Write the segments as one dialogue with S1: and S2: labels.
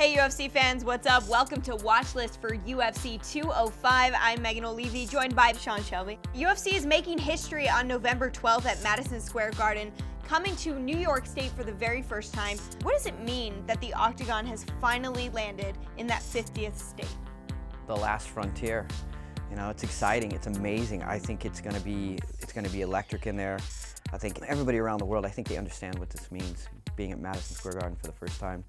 S1: Hey UFC fans, what's up? Welcome to Watch List for UFC 205. I'm Megan Olivi, joined by Sean Shelby. UFC is making history on November 12th at Madison Square Garden, coming to New York State for the very first time. What does it mean that the Octagon has finally landed in that 50th state?
S2: The last frontier. You know, it's exciting, it's amazing. I think it's gonna be electric in there. I think everybody around the world, I think they understand what this means, being at Madison Square Garden for the first time.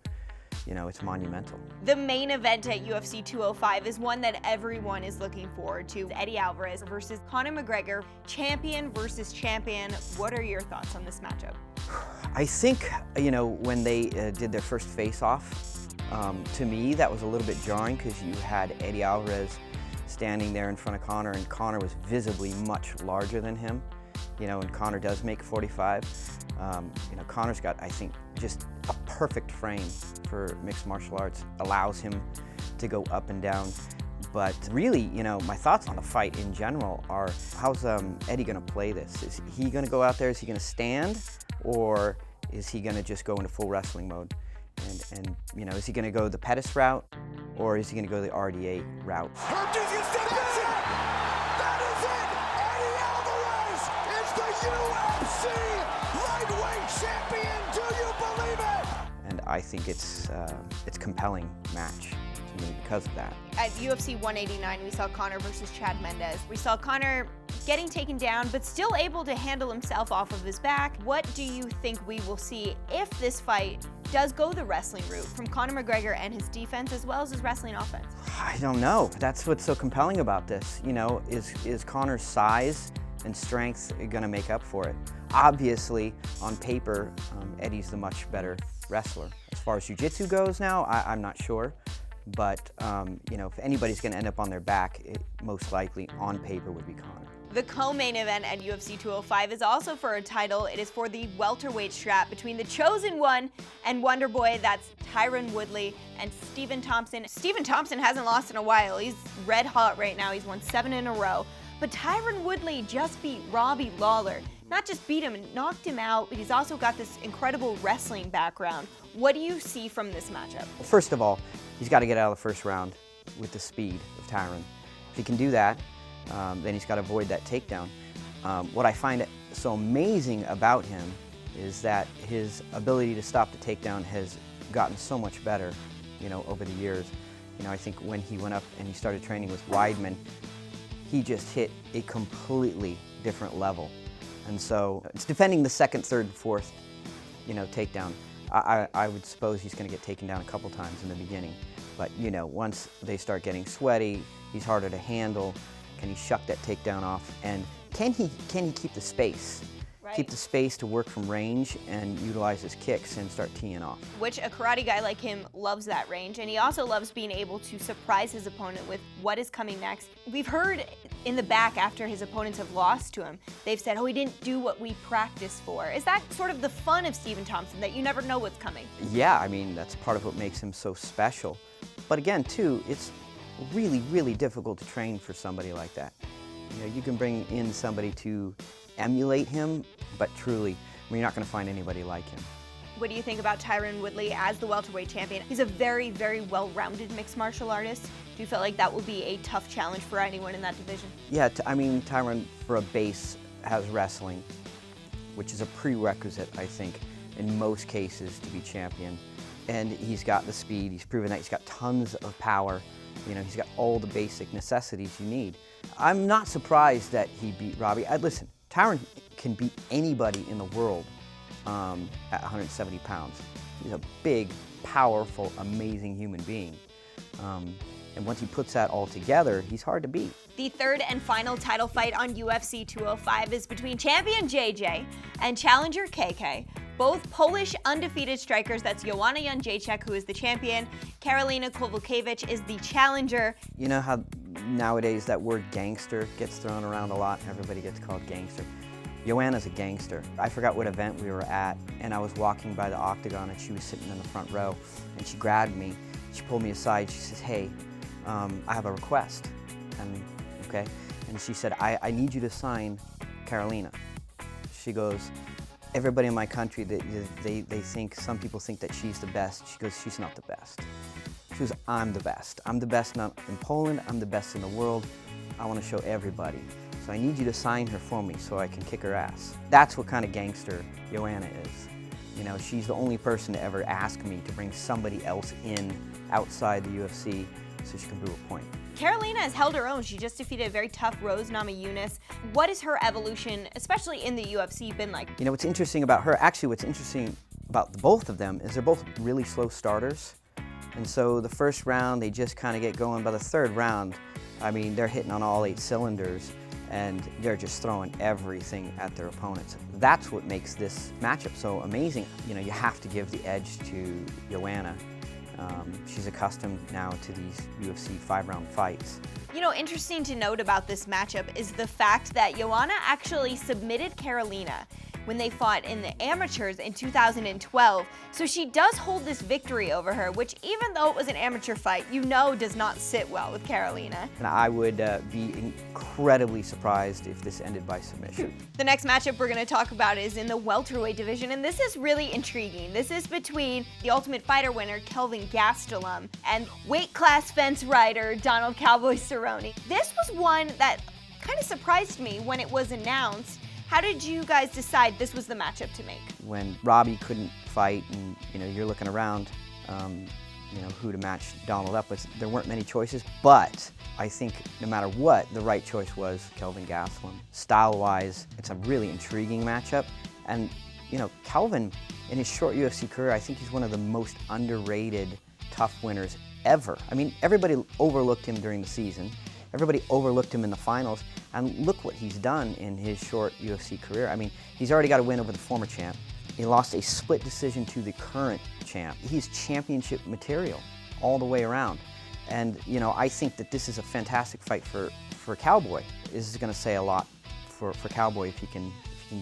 S2: You know, it's monumental.
S1: The main event at UFC 205 is one that everyone is looking forward to. Eddie Alvarez versus Conor McGregor, champion versus champion. What are your thoughts on this matchup?
S2: I think, you know, when they did their first face-off, to me that was a little bit jarring because you had Eddie Alvarez standing there in front of Conor, and Conor was visibly much larger than him. You know, and Conor does make 45. You know, Conor's got, I think, just a perfect frame for mixed martial arts, allows him to go up and down. But really, you know, my thoughts on the fight in general are, how's Eddie gonna play this? Is he gonna go out there, is he gonna stand, or is he gonna just go into full wrestling mode? And you know, is he gonna go the Pettis route, or is he gonna go the RDA route?
S3: UFC lightweight champion, do you believe it?
S2: And I think it's a compelling match to me because of that.
S1: At UFC 189, we saw Conor versus Chad Mendes. We saw Conor getting taken down, but still able to handle himself off of his back. What do you think we will see if this fight does go the wrestling route from Conor McGregor and his defense as well as his wrestling offense?
S2: I don't know. That's what's so compelling about this. You know, is Conor's size and strength gonna make up for it? Obviously, on paper, Eddie's the much better wrestler. As far as jiu-jitsu goes now, I'm not sure. But, you know, if anybody's gonna end up on their back, it most likely, on paper, would be Conor.
S1: The co-main event at UFC 205 is also for a title. It is for the welterweight strap between the Chosen One and Wonder Boy. That's Tyron Woodley and Stephen Thompson. Stephen Thompson hasn't lost in a while. He's red hot right now. He's won 7 in a row. But Tyron Woodley just beat Robbie Lawler. Not just beat him and knocked him out, but he's also got this incredible wrestling background. What do you see from this matchup?
S2: Well, first of all, he's got to get out of the first round with the speed of Tyron. If he can do that, then he's got to avoid that takedown. What I find so amazing about him is that his ability to stop the takedown has gotten so much better, you know, over the years. You know, I think when he went up and he started training with Weidman, he just hit a completely different level. And so it's defending the second, third, and fourth, you know, takedown. I would suppose he's going to get taken down a couple times in the beginning. But, you know, once they start getting sweaty, he's harder to handle. Can he shuck that takedown off? And can he keep the space? Right. Keep the space to work from range and utilize his kicks and start teeing off.
S1: Which a karate guy like him loves that range, and he also loves being able to surprise his opponent with what is coming next. We've heard in the back after his opponents have lost to him, they've said, oh, he didn't do what we practiced for. Is that sort of the fun of Stephen Thompson, that you never know what's coming?
S2: Yeah, I mean, that's part of what makes him so special. But again, too, it's really, really difficult to train for somebody like that. You know, you can bring in somebody to emulate him, but truly, you're not going to find anybody like him.
S1: What do you think about Tyron Woodley as the welterweight champion? He's a very, very well-rounded mixed martial artist. Do you feel like that will be a tough challenge for anyone in that division?
S2: Yeah, I mean, Tyron, for a base, has wrestling, which is a prerequisite, I think, in most cases to be champion. And he's got the speed. He's proven that. He's got tons of power. You know, he's got all the basic necessities you need. I'm not surprised that he beat Robbie. Listen, Tyron can beat anybody in the world at 170 pounds. He's a big, powerful, amazing human being. And once he puts that all together, he's hard to beat.
S1: The third and final title fight on UFC 205 is between champion JJ and challenger KK. Both Polish undefeated strikers. That's Joanna Jędrzejczyk, who is the champion. Karolina Kowalkiewicz is the challenger.
S2: You know how nowadays that word gangster gets thrown around a lot? Everybody gets called gangster. Joanna's a gangster. I forgot what event we were at, and I was walking by the Octagon, and she was sitting in the front row, and she grabbed me. She pulled me aside. She says, hey, I have a request. And, okay? And she said, I need you to sign Karolina. She goes, everybody in my country, they think, some people think that she's the best. She goes, she's not the best. She goes, I'm the best. I'm the best not in Poland, I'm the best in the world. I want to show everybody. So I need you to sign her for me so I can kick her ass. That's what kind of gangster Joanna is. You know, she's the only person to ever ask me to bring somebody else in outside the UFC so she can prove a point.
S1: Carolina has held her own. She just defeated a very tough Rose Namajunas. What has her evolution, especially in the UFC, been like?
S2: You know, what's interesting about her, actually what's interesting about the both of them is they're both really slow starters. And so the first round, they just kind of get going. By the third round, I mean, they're hitting on all 8 cylinders and they're just throwing everything at their opponents. That's what makes this matchup so amazing. You know, you have to give the edge to Joanna. She's accustomed now to these UFC 5-round fights.
S1: You know, interesting to note about this matchup is the fact that Joanna actually submitted Carolina when they fought in the amateurs in 2012. So she does hold this victory over her, which even though it was an amateur fight, you know does not sit well with Carolina.
S2: And I would be incredibly surprised if this ended by submission.
S1: The next matchup we're going to talk about is in the welterweight division, and this is really intriguing. This is between the Ultimate Fighter winner, Kelvin Gastelum, and weight class fence rider, Donald Cowboy Cerrone. This was one that kind of surprised me when it was announced. How did you guys decide this was the matchup to make?
S2: When Robbie couldn't fight and, you know, you're looking around, you know, who to match Donald up with, there weren't many choices, but I think no matter what, the right choice was Kelvin Gastelum. Style-wise, it's a really intriguing matchup. And, you know, Kelvin, in his short UFC career, I think he's one of the most underrated tough winners ever. I mean, everybody overlooked him during the season. Everybody overlooked him in the finals, and look what he's done in his short UFC career. I mean, he's already got a win over the former champ. He lost a split decision to the current champ. He's championship material all the way around. And, you know, I think that this is a fantastic fight for Cowboy. This is going to say a lot for Cowboy if he can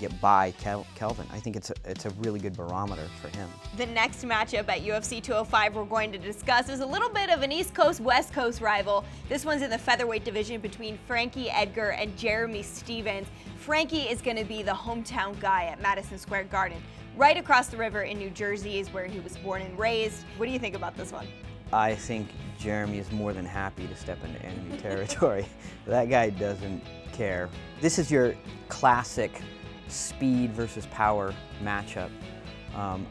S2: get by Kelvin. I think it's a really good barometer for him.
S1: The next matchup at UFC 205 we're going to discuss is a little bit of an East Coast, West Coast rival. This one's in the featherweight division between Frankie Edgar and Jeremy Stephens. Frankie is going to be the hometown guy at Madison Square Garden. Right across the river in New Jersey is where he was born and raised. What do you think about this one?
S2: I think Jeremy is more than happy to step into enemy territory. That guy doesn't care. This is your classic speed versus power matchup.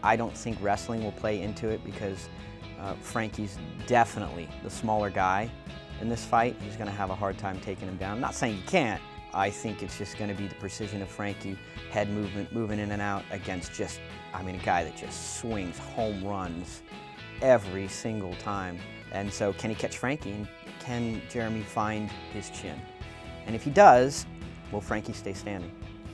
S2: I don't think wrestling will play into it because Frankie's definitely the smaller guy in this fight. He's going to have a hard time taking him down. I'm not saying he can't. I think it's just going to be the precision of Frankie, head movement, moving in and out against just, I mean, a guy that just swings home runs every single time. And so can he catch Frankie, and can Jeremy find his chin? And if he does, will Frankie stay standing?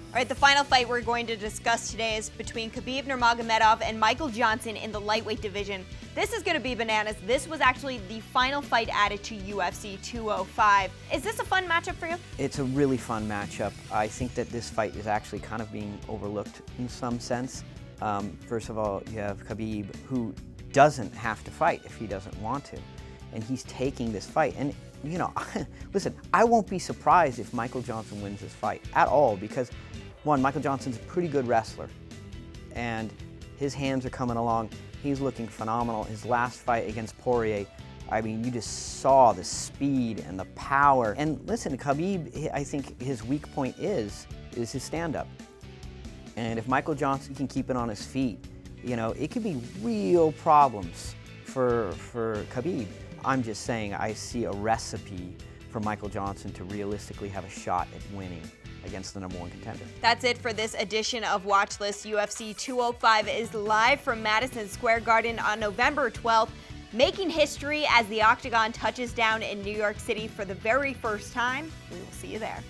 S1: All right, the final fight we're going to discuss today is between Khabib Nurmagomedov and Michael Johnson in the lightweight division. This is going to be bananas. This was actually the final fight added to UFC 205. Is this a fun matchup for you?
S2: It's a really fun matchup. I think that this fight is actually kind of being overlooked in some sense. First of all, you have Khabib, who doesn't have to fight if he doesn't want to, and he's taking this fight. And you know, listen, I won't be surprised if Michael Johnson wins this fight at all, because one, Michael Johnson's a pretty good wrestler, and his hands are coming along. He's looking phenomenal. His last fight against Poirier, I mean, you just saw the speed and the power. And listen, Khabib, I think his weak point is his stand-up. And if Michael Johnson can keep it on his feet, you know, it could be real problems for Khabib. I'm just saying I see a recipe for Michael Johnson to realistically have a shot at winning against the #1 contender.
S1: That's it for this edition of Watch List. UFC 205 is live from Madison Square Garden on November 12th, making history as the Octagon touches down in New York City for the very first time. We will see you there.